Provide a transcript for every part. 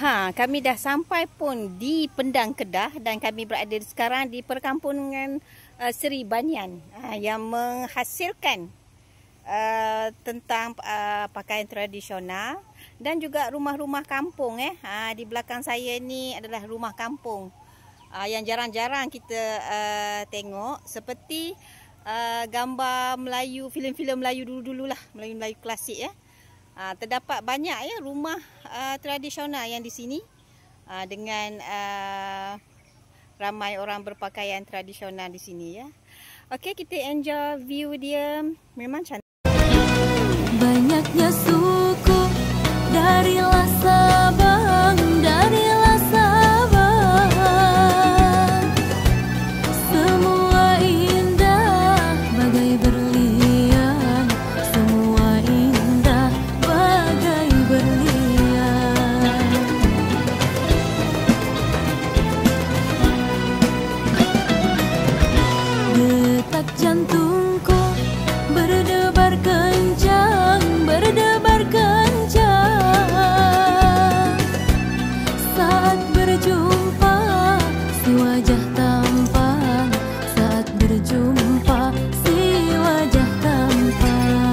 Kami dah sampai pun di Pendang Kedah dan kami berada sekarang di perkampungan Seri Banyan yang menghasilkan tentang pakaian tradisional dan juga rumah-rumah kampung. Di belakang saya ni adalah rumah kampung yang jarang-jarang kita tengok, seperti gambar Melayu, filem-filem Melayu dulu-dulu lah, Melayu-Melayu klasik ya. Terdapat banyak ya rumah tradisional yang di sini dengan ramai orang berpakaian tradisional di sini ya. Okey, kita enjoy view dia, memang cantik. Banyaknya suku dari Sabang, darilah Sabang, semua indah bagai berlian, semua indah bagai berlian. Detak jantungku berdebar kencang, berdebar kencang, saat berjumpa si wajah tampan, saat berjumpa si wajah tampan.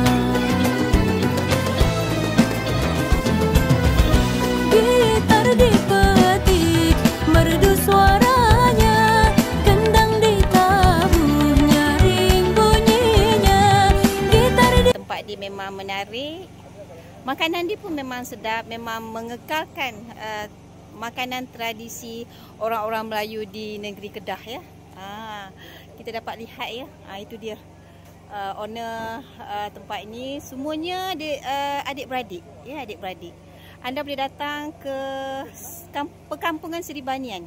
Gitar dipetik, merdu suaranya, kendang ditabuh, nyaring bunyinya. Gitar Tempat dia memang menarik. Makanan dia pun memang sedap, memang mengekalkan makanan tradisi orang-orang Melayu di negeri Kedah ya. Kita dapat lihat ya. Itu dia owner tempat ini, semuanya adik-beradik ya, adik-beradik. Anda boleh datang ke perkampungan Seri Banyan.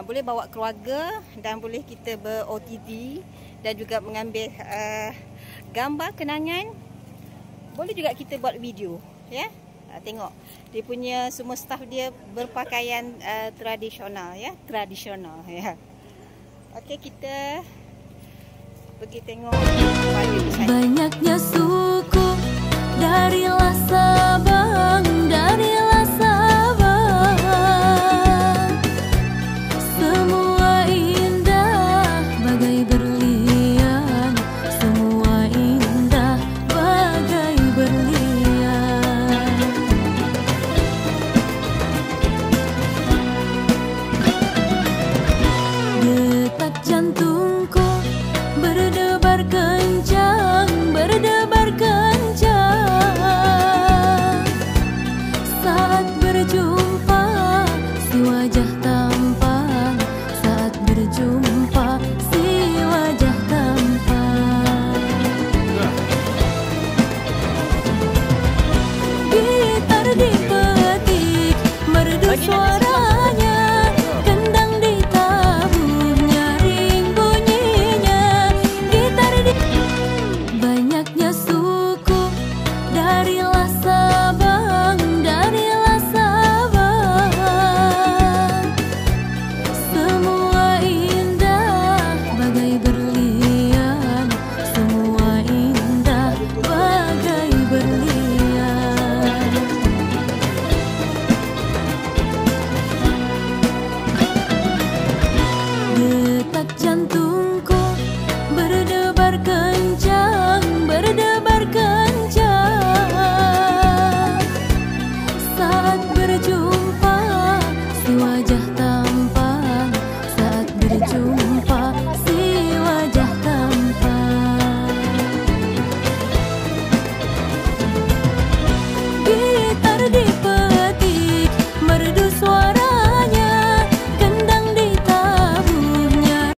Boleh bawa keluarga dan boleh kita ber-OTV dan juga mengambil gambar kenangan. Boleh juga kita buat video ya. Tengok dia punya semua staf dia berpakaian tradisional ya, Okey, kita pergi tengok balik di sana. Banyaknya suku dari Sabang,